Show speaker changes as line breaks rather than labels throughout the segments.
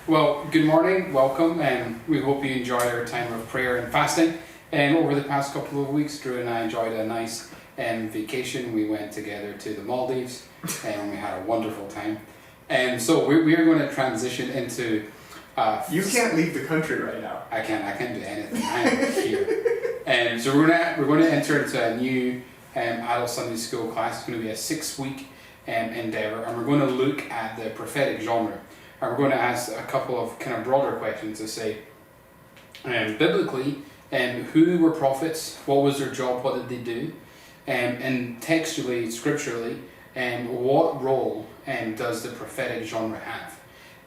Well, good morning, welcome, and we hope you enjoyed our time of prayer and fasting. And over the past couple of weeks, Drew and I enjoyed a nice vacation. We went together to the Maldives, and we had a wonderful time. And so we are going to transition into...
You can't leave the country right now.
I can't do anything. I'm here. And so we're going to enter into a new adult Sunday school class. It's going to be a 6-week endeavor, and we're going to look at the prophetic genre. And we're going to ask a couple of kind of broader questions to say, biblically, who were prophets, what was their job, what did they do, and textually, scripturally, what role does the prophetic genre have?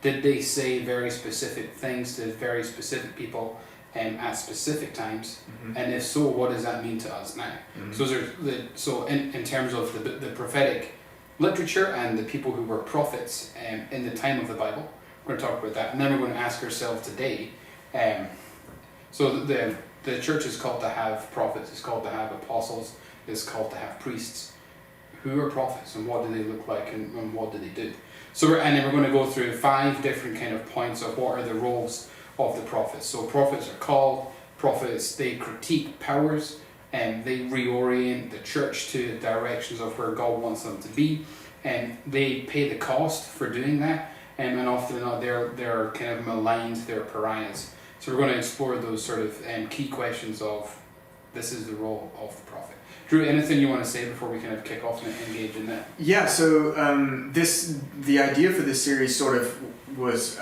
Did they say very specific things to very specific people at specific times? Mm-hmm. And if so, what does that mean to us now? Mm-hmm. So in terms of the prophetic literature and the people who were prophets in the time of the Bible, we're going to talk about that. And then we're going to ask ourselves today, so the church is called to have prophets, it's called to have apostles, it's called to have priests. Who are prophets and what do they look like and what do they do? So then we're going to go through 5 different kind of points of what are the roles of the prophets. So prophets are called, prophets, they critique powers, and they reorient the church to the directions of where God wants them to be, and they pay the cost for doing that, and often not they're kind of maligned, they're pariahs. So we're going to explore those sort of key questions of this is the role of the prophet. Drew, anything you want to say before we kind of kick off and engage in that?
Yeah, so the idea for this series sort of was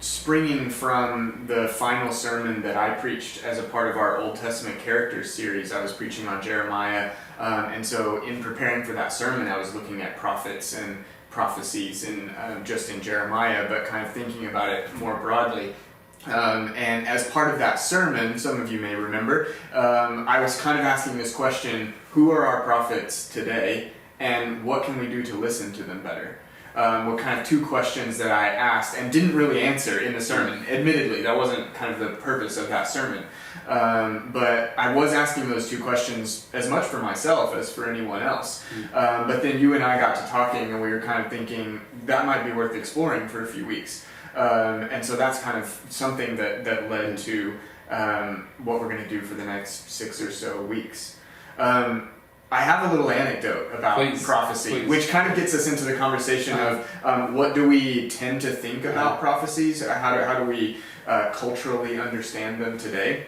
springing from the final sermon that I preached as a part of our Old Testament characters series. I was preaching on Jeremiah, and so in preparing for that sermon, I was looking at prophets and prophecies and just in Jeremiah, but kind of thinking about it more broadly. And as part of that sermon, some of you may remember, I was kind of asking this question: who are our prophets today, and what can we do to listen to them better? Were kind of 2 questions that I asked and didn't really answer in the sermon. Admittedly, that wasn't kind of the purpose of that sermon. But I was asking those 2 questions as much for myself as for anyone else. But then you and I got to talking, and we were kind of thinking that might be worth exploring for a few weeks. And so that's kind of something that led to what we're going to do for the next 6 or so weeks. I have a little anecdote about prophecy, which kind of gets us into the conversation of what do we tend to think about prophecies? How do we culturally understand them today?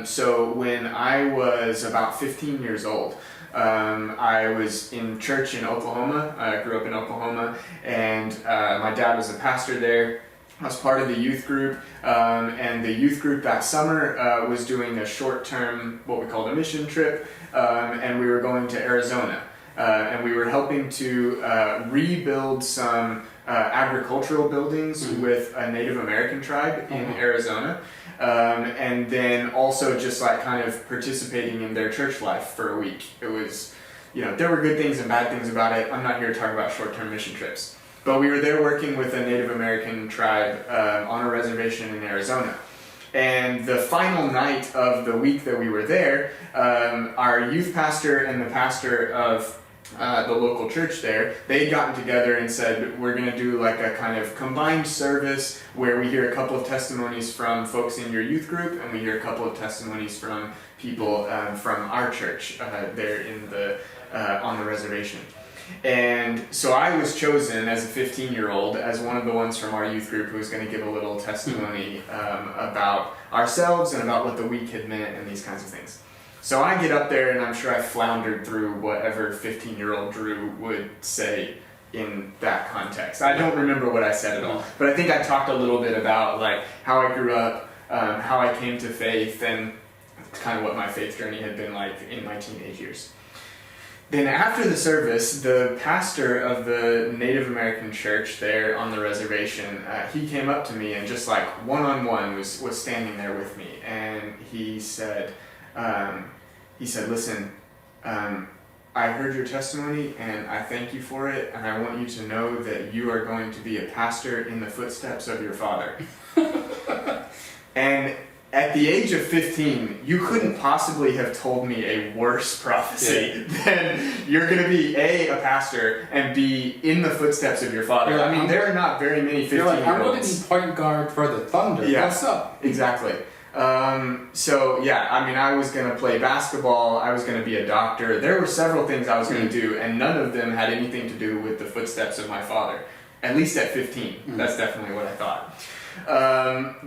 So when I was about 15 years old, I was in church in Oklahoma. I grew up in Oklahoma, and my dad was a pastor there. I was part of the youth group, and the youth group that summer was doing a short-term, what we called a mission trip, and we were going to Arizona. And we were helping to rebuild some agricultural buildings with a Native American tribe in Arizona. And then also just like kind of participating in their church life for a week. It was, there were good things and bad things about it. I'm not here to talk about short-term mission trips. But we were there working with a Native American tribe on a reservation in Arizona. And the final night of the week that we were there, our youth pastor and the pastor of the local church there, they had gotten together and said, we're going to do like a kind of combined service where we hear a couple of testimonies from folks in your youth group, and we hear a couple of testimonies from people from our church there in on the reservation. And so I was chosen as a 15-year-old as one of the ones from our youth group who was going to give a little testimony about ourselves and about what the week had meant and these kinds of things. So I get up there, and I'm sure I floundered through whatever 15-year-old Drew would say in that context. I don't remember what I said at all, but I think I talked a little bit about like how I grew up, how I came to faith, and kind of what my faith journey had been like in my teenage years. Then after the service, the pastor of the Native American church there on the reservation, he came up to me and just like one-on-one was standing there with me, and he said, listen, I heard your testimony and I thank you for it, and I want you to know that you are going to be a pastor in the footsteps of your father. And at the age of 15, you couldn't possibly have told me a worse prophecy than you're going to be a pastor and b in the footsteps of your father. I mean, there are not very many 15-year-olds.
I'm going to be point guard for the Thunder.
Yeah,
what's up?
Exactly. So yeah, I mean, I was going to play basketball. I was going to be a doctor. There were several things I was going to do, and none of them had anything to do with the footsteps of my father. At least at 15, that's definitely what I thought.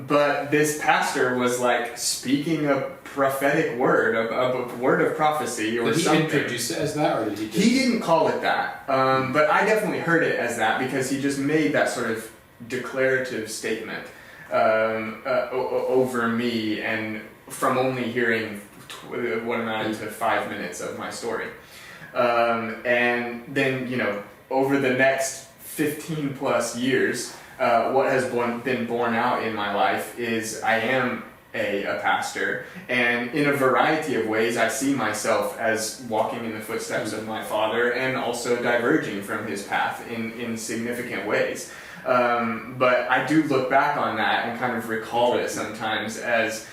But this pastor was like speaking a prophetic word, a word of prophecy or something.
Did he introduce it as that, or did he?
He didn't call it that, but I definitely heard it as that because he just made that sort of declarative statement over me, and from only hearing what amounted to 5 minutes of my story, and then over the next 15 plus years. What has been borne out in my life is I am a pastor, and in a variety of ways I see myself as walking in the footsteps of my father and also diverging from his path in significant ways. But I do look back on that and kind of recall it sometimes as,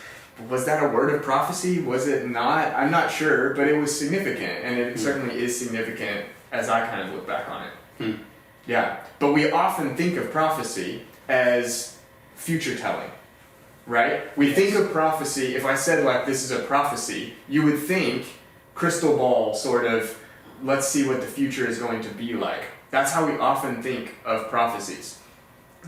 was that a word of prophecy? Was it not? I'm not sure, but it was significant, and it certainly is significant as I kind of look back on it. Yeah, but we often think of prophecy as future telling, right? We think of prophecy, if I said like this is a prophecy, you would think crystal ball sort of, let's see what the future is going to be like. That's how we often think of prophecies.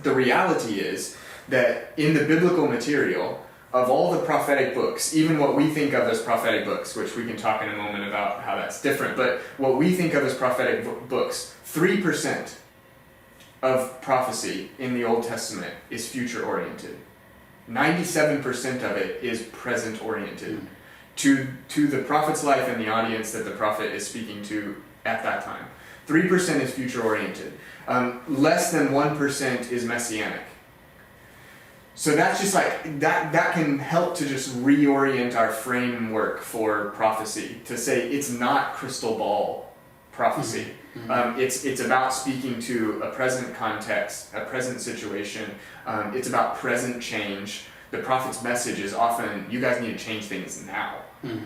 The reality is that in the biblical material, of all the prophetic books, even what we think of as prophetic books, which we can talk in a moment about how that's different, but what we think of as prophetic books, 3% of prophecy in the Old Testament is future-oriented. 97% of it is present-oriented to the prophet's life and the audience that the prophet is speaking to at that time. 3% is future-oriented. Less than 1% is messianic. So that's just like, that can help to just reorient our framework for prophecy, to say it's not crystal ball prophecy. It's about speaking to a present context, a present situation. It's about present change. The prophet's message is often, you guys need to change things now.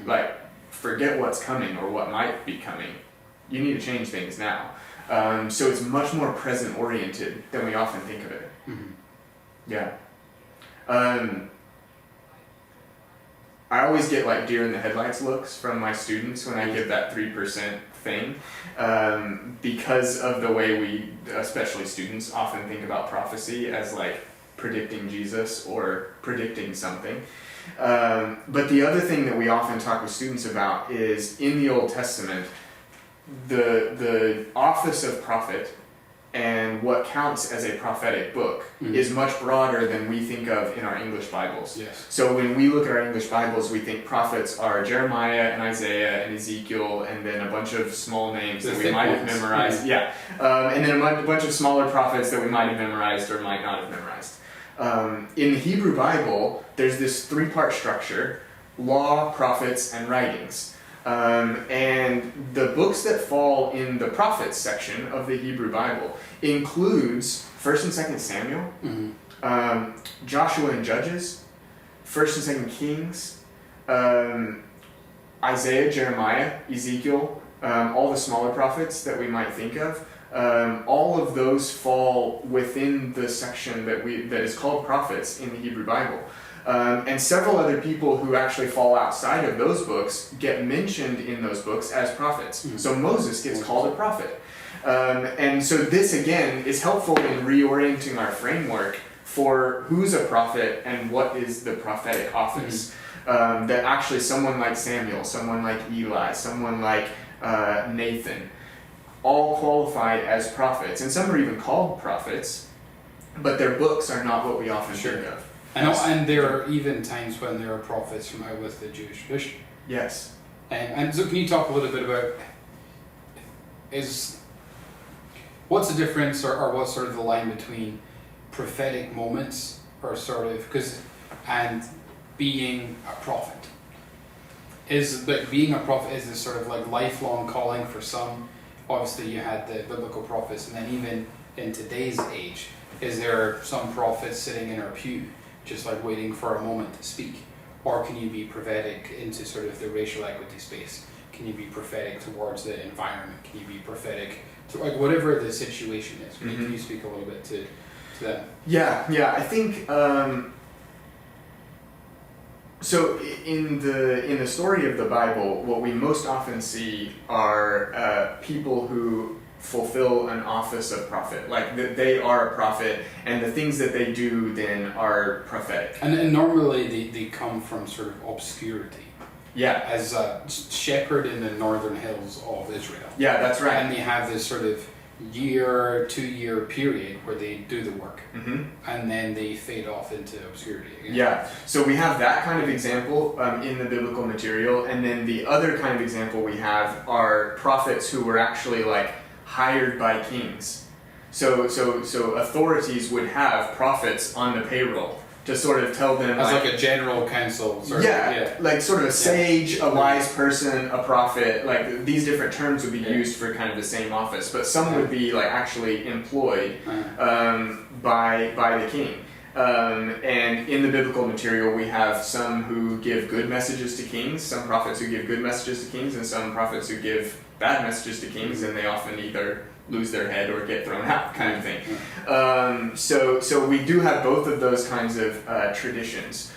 Like, forget what's coming or what might be coming. You need to change things now. So it's much more present oriented than we often think of it. Yeah. I always get like deer in the headlights looks from my students when I give that 3% thing, because of the way we, especially students, often think about prophecy as like predicting Jesus or predicting something. But the other thing that we often talk with students about is in the Old Testament, the office of prophet and what counts as a prophetic book is much broader than we think of in our English Bibles.
Yes.
So when we look at our English Bibles, we think prophets are Jeremiah and Isaiah and Ezekiel, and then a bunch of small names that we might have memorized. Yeah. And then a bunch of smaller prophets that we might have memorized or might not have memorized. In the Hebrew Bible, there's this 3-part structure: law, prophets, and writings. And the books that fall in the prophets section of the Hebrew Bible includes 1st and 2nd Samuel, Joshua and Judges, 1st and 2nd Kings, Isaiah, Jeremiah, Ezekiel, all the smaller prophets that we might think of. All of those fall within the section that is called prophets in the Hebrew Bible. And several other people who actually fall outside of those books get mentioned in those books as prophets. So Moses gets called a prophet. And so this, again, is helpful in reorienting our framework for who's a prophet and what is the prophetic office. That actually someone like Samuel, someone like Eli, someone like Nathan, all qualified as prophets. And some are even called prophets, but their books are not what we often think of.
And there are even times when there are prophets from out with the Jewish tradition.
Yes.
And so can you talk a little bit about what's the difference or what's sort of the line between prophetic moments or sort of, and being a prophet? Being a prophet is this sort of like lifelong calling for some. Obviously you had the biblical prophets, and then even in today's age, is there some prophets sitting in our pew just like waiting for a moment to speak? Or can you be prophetic into sort of the racial equity space? Can you be prophetic towards the environment? Can you be prophetic to like whatever the situation is? Can you speak a little bit to that?
Yeah. I think so. In the story of the Bible, what we most often see are people who fulfill an office of prophet, like they are a prophet, and the things that they do then are prophetic.
And normally they come from sort of obscurity.
Yeah.
As a shepherd in the northern hills of Israel.
Yeah, that's right.
And they have this sort of 2-year period where they do the work, and then they fade off into obscurity again.
Yeah, so we have that kind of example in the biblical material, and then the other kind of example we have are prophets who were actually like hired by kings. So authorities would have prophets on the payroll to sort of tell them
as like a general counsel sort of,
like sort of a sage, a wise person, a prophet, like these different terms would be used for kind of the same office, but some would be like actually employed by the king. And in the biblical material we have some who give good messages to kings, some prophets who give good messages to kings, and some prophets who give bad messages to kings, and they often either lose their head or get thrown out, kind of thing. So we do have both of those kinds of traditions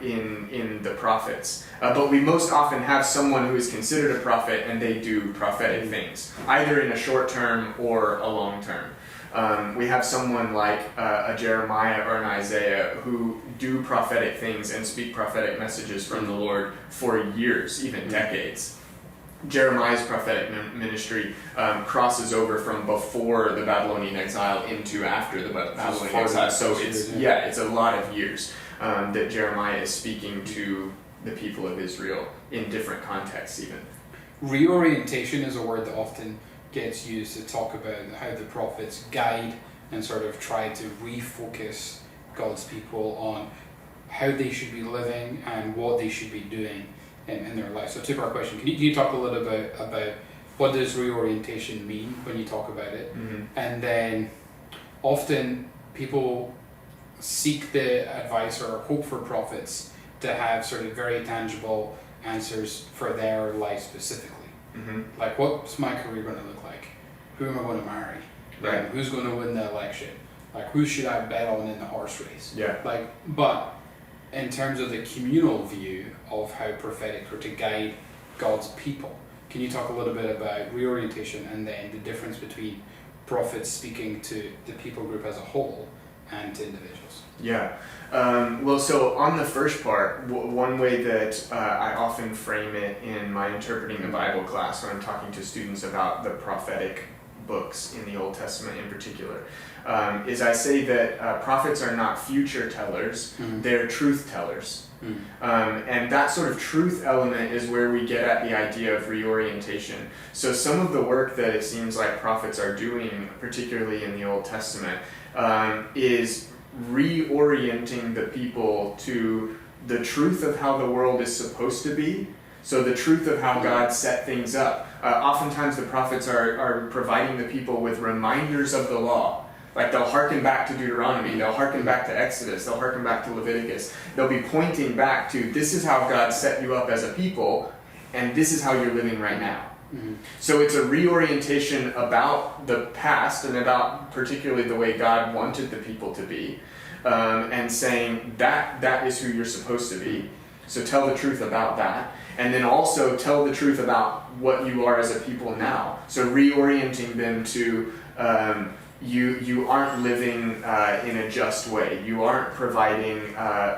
in the prophets, but we most often have someone who is considered a prophet and they do prophetic things, either in a short term or a long term. We have someone like a Jeremiah or an Isaiah who do prophetic things and speak prophetic messages from the Lord for years, even decades. Jeremiah's prophetic ministry crosses over from before the Babylonian exile into after the Babylonian exile. So it's a lot of years that Jeremiah is speaking to the people of Israel in different contexts even.
Reorientation is a word that often gets used to talk about how the prophets guide and sort of try to refocus God's people on how they should be living and what they should be doing in their life. So two-part question. Can you talk a little bit about what does reorientation mean when you talk about it? And then often people seek the advice or hope for prophets to have sort of very tangible answers for their life specifically. Like, what's my career going to look like? Who am I going to marry?
Right.
Who's going to win the election? Like, who should I bet on in the horse race?
Yeah.
Like, but in terms of the communal view of how prophetic or to guide God's people, can you talk a little bit about reorientation and then the difference between prophets speaking to the people group as a whole and to individuals?
Yeah. Well, so on the first part, one way that I often frame it in my interpreting the Bible class when I'm talking to students about the prophetic books in the Old Testament in particular, is I say that prophets are not future tellers, they're truth tellers. And that sort of truth element is where we get at the idea of reorientation. So some of the work that it seems like prophets are doing, particularly in the Old Testament, is reorienting the people to the truth of how the world is supposed to be. So the truth of how God set things up. Oftentimes the prophets are providing the people with reminders of the law. Like they'll hearken back to Deuteronomy, they'll hearken back to Exodus, they'll hearken back to Leviticus. They'll be pointing back to this is how God set you up as a people, and this is how you're living right now. So it's a reorientation about the past and about particularly the way God wanted the people to be, and saying that is who you're supposed to be. So tell the truth about that. And then also tell the truth about what you are as a people now. So reorienting them to you aren't living in a just way. You aren't providing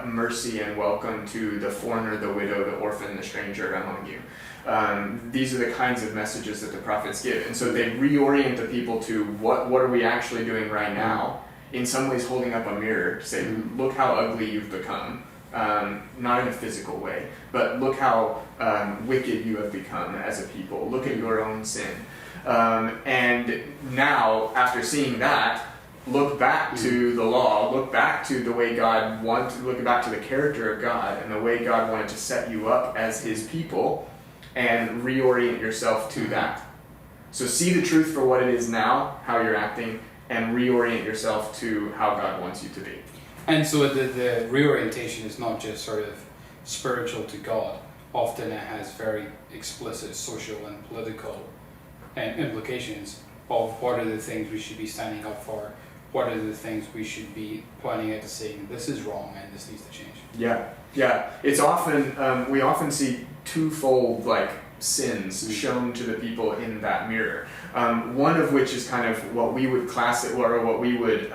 mercy and welcome to the foreigner, the widow, the orphan, the stranger among you. These are the kinds of messages that the prophets give. And so they reorient the people to what are we actually doing right now, in some ways holding up a mirror to say, look how ugly you've become. Not in a physical way, but look how wicked you have become as a people. Look at your own sin. And now, after seeing that, look back to the law, look back to the way God wanted, look back to the character of God and the way God wanted to set you up as His people, and reorient yourself to that. So see the truth for what it is now, how you're acting, and reorient yourself to how God wants you to be.
And so the reorientation is not just sort of spiritual to God. Often it has very explicit social and political implications of what are the things we should be standing up for, what are the things we should be pointing out to saying this is wrong and this needs to change.
Yeah. It's often we often see twofold like sins shown to the people in that mirror. One of which is kind of what we would or what we would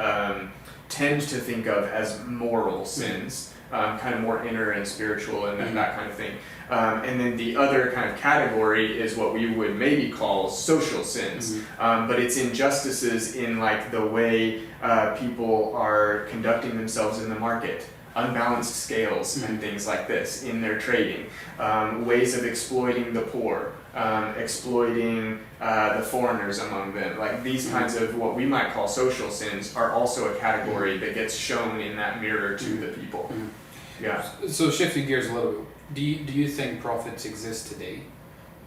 tend to think of as moral sins, kind of more inner and spiritual and that kind of thing. And then the other kind of category is what we would maybe call social sins, but it's injustices in like the way people are conducting themselves in the market, unbalanced scales and things like this in their trading, ways of exploiting the poor, exploiting the foreigners among them. Like these kinds of what we might call social sins are also a category that gets shown in that mirror to the people. Yeah.
So shifting gears a little bit, do you think prophets exist today?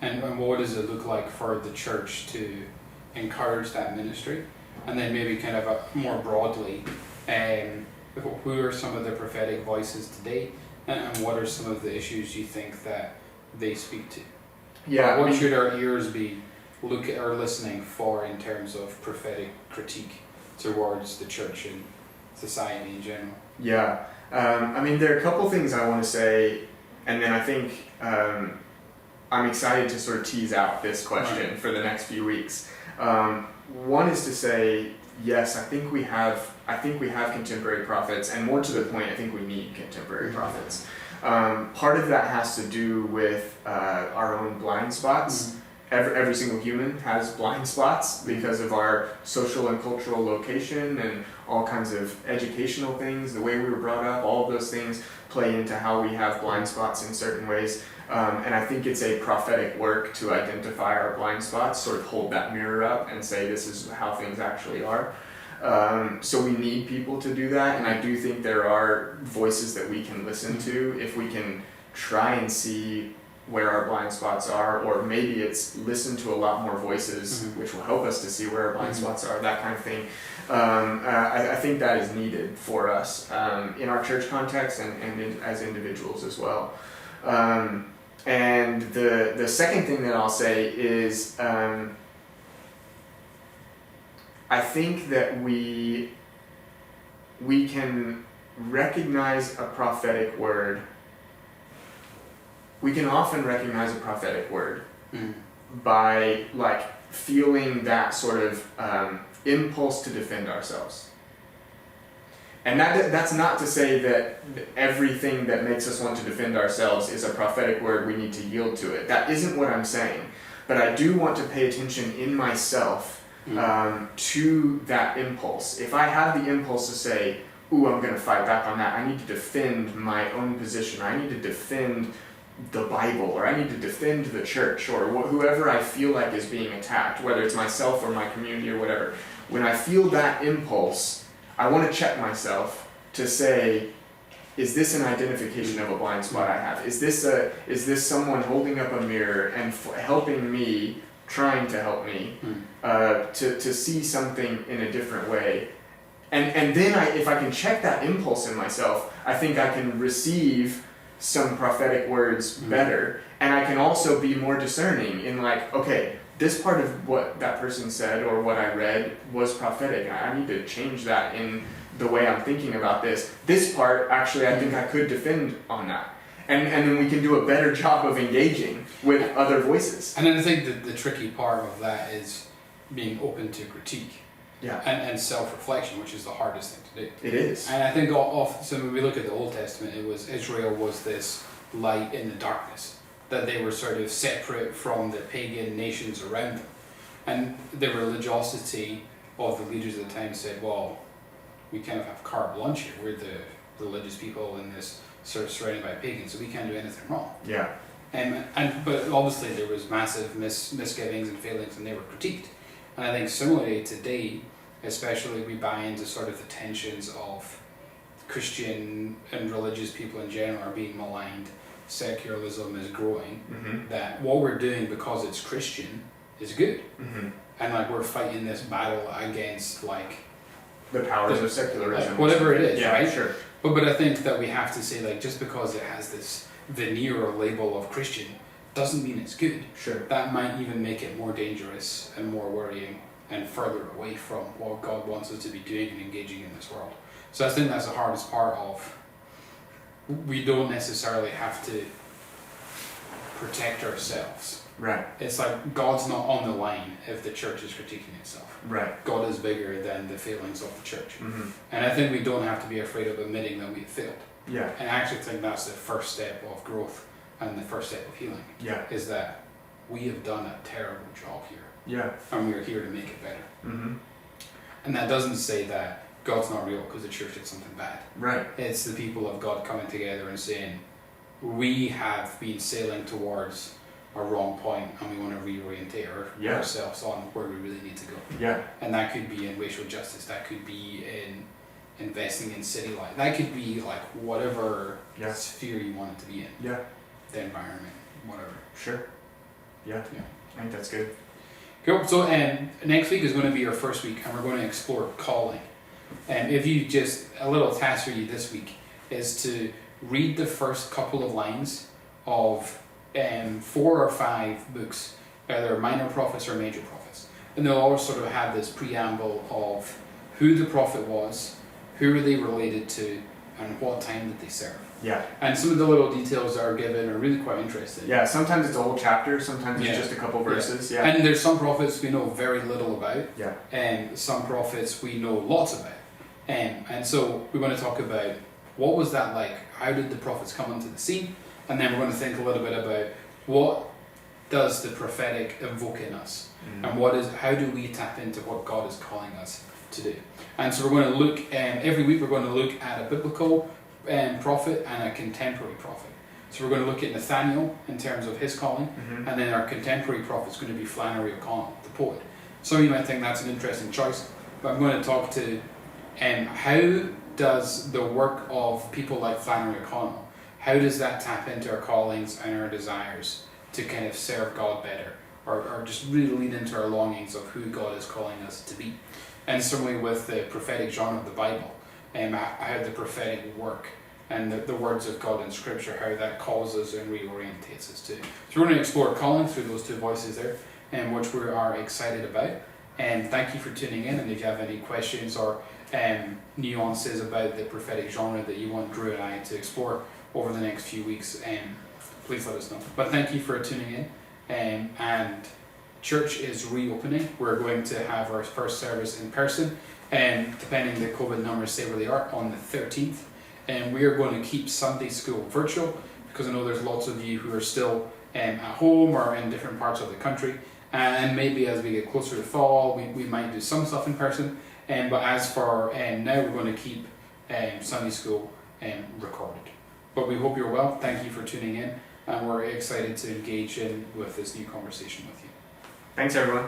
And what does it look like for the church to encourage that ministry? And then maybe kind of more broadly, who are some of the prophetic voices today? And what are some of the issues you think that they speak to?
Yeah.
What should our ears be listening for in terms of prophetic critique towards the church and society in general?
Yeah. I mean, there are a couple things I want to say, and then I think I'm excited to sort of tease out this question for the next few weeks. One is to say, yes, I think we have contemporary prophets, and more to the point, I think we need contemporary prophets. Part of that has to do with our own blind spots. Every single human has blind spots because of our social and cultural location and all kinds of educational things, the way we were brought up, all of those things play into how we have blind spots in certain ways. And I think it's a prophetic work to identify our blind spots, sort of hold that mirror up and say this is how things actually are. So we need people to do that, and I do think there are voices that we can listen to if we can try and see where our blind spots are, or maybe it's listen to a lot more voices, which will help us to see where our blind spots are, that kind of thing. I think that is needed for us in our church context and as individuals as well. And the second thing that I'll say is I think that we can recognize a prophetic word. We can often recognize a prophetic word by like feeling that sort of impulse to defend ourselves. And that's not to say that everything that makes us want to defend ourselves is a prophetic word, we need to yield to it. That isn't what I'm saying. But I do want to pay attention in myself to that impulse. If I have the impulse to say, ooh, I'm going to fight back on that, I need to defend my own position, I need to defend the Bible, or I need to defend the church, or whoever I feel like is being attacked, whether it's myself or my community or whatever. When I feel that impulse, I want to check myself to say, is this an identification of a blind spot I have? Is this someone holding up a mirror and helping me, trying to help me to see something in a different way? And then if I can check that impulse in myself, I think I can receive some prophetic words better, and I can also be more discerning in like, okay, this part of what that person said or what I read was prophetic. I need to change that in the way I'm thinking about this. This part, actually, I think I could defend on that. And then we can do a better job of engaging with other voices.
And then I think that the tricky part of that is being open to critique.
Yeah.
And self-reflection, which is the hardest thing to do.
It is.
And I think so when we look at the Old Testament, Israel was this light in the darkness, that they were sort of separate from the pagan nations around them. And the religiosity of the leaders of the time said, well, we kind of have carte blanche here. We're the religious people in this sort of surrounded by pagans, so we can't do anything wrong.
Yeah.
But obviously there was massive misgivings and failings, and they were critiqued. And I think similarly today, especially we buy into sort of the tensions of Christian and religious people in general are being maligned, secularism is growing, that what we're doing because it's Christian is good. And like we're fighting this battle against like
the powers of secularism,
like, whatever it is,
yeah,
right?
Sure.
But I think that we have to say, like, just because it has this veneer or label of Christian doesn't mean it's good.
Sure.
That might even make it more dangerous and more worrying and further away from what God wants us to be doing and engaging in this world. So I think that's the hardest part of, we don't necessarily have to protect ourselves.
Right.
It's like God's not on the line if the church is critiquing itself.
Right.
God is bigger than the failings of the church.
Mm-hmm.
And I think we don't have to be afraid of admitting that we've failed.
Yeah.
And I actually think that's the first step of growth and the first step of healing,
Yeah.
is that we have done a terrible job here
Yeah.
and we're here to make it better.
Mm-hmm.
And that doesn't say that God's not real because the church did something bad.
Right.
It's the people of God coming together and saying, we have been sailing towards a wrong point and we want to reorientate
Yeah.
ourselves on where we really need to go.
Yeah.
And that could be in racial justice, that could be in investing in city life, that could be like whatever
Yeah.
sphere you want it to be in,
Yeah.
the environment, whatever.
Sure. Yeah.
Yeah.
I think that's good.
Cool. So next week is going to be our first week and we're going to explore calling. And if you just, a little task for you this week is to read the first couple of lines of 4 or 5 books, either minor prophets or major prophets. And they'll all sort of have this preamble of who the prophet was, who were they related to, and what time did they serve.
Yeah.
And some of the little details that are given are really quite interesting.
Yeah. Sometimes it's a whole chapter. Sometimes it's
Yeah.
just a couple verses. Yeah.
And there's some prophets we know very little about,
Yeah.
and some prophets we know lots about. And so we're going to talk about what was that like, how did the prophets come onto the scene, and then we're going to think a little bit about what does the prophetic evoke in us, and how do we tap into what God is calling us to do. And so we're going to look, every week we're going to look at a biblical prophet and a contemporary prophet. So we're going to look at Nathaniel in terms of his calling,
Mm-hmm.
and then our contemporary prophet is going to be Flannery O'Connell, the poet. Some of you might think that's an interesting choice, but I'm going to talk to how does the work of people like Flannery O'Connell, how does that tap into our callings and our desires to kind of serve God better, or just really lead into our longings of who God is calling us to be. And similarly with the prophetic genre of the Bible, how the prophetic work and the words of God in Scripture, how that calls us and reorientates us too. So we're going to explore calling through those 2 voices there, which we are excited about. And thank you for tuning in, and if you have any questions or nuances about the prophetic genre that you want Drew and I to explore over the next few weeks, please let us know. But thank you for tuning in, and church is reopening. We're going to have our first service in person, depending the COVID numbers stay where they are, on the 13th. And we are going to keep Sunday school virtual, because I know there's lots of you who are still at home or in different parts of the country. And maybe as we get closer to fall, we might do some stuff in person. But as for now, we're going to keep Sunday school recorded. But we hope you're well. Thank you for tuning in. And we're excited to engage with this new conversation with you.
Thanks, everyone.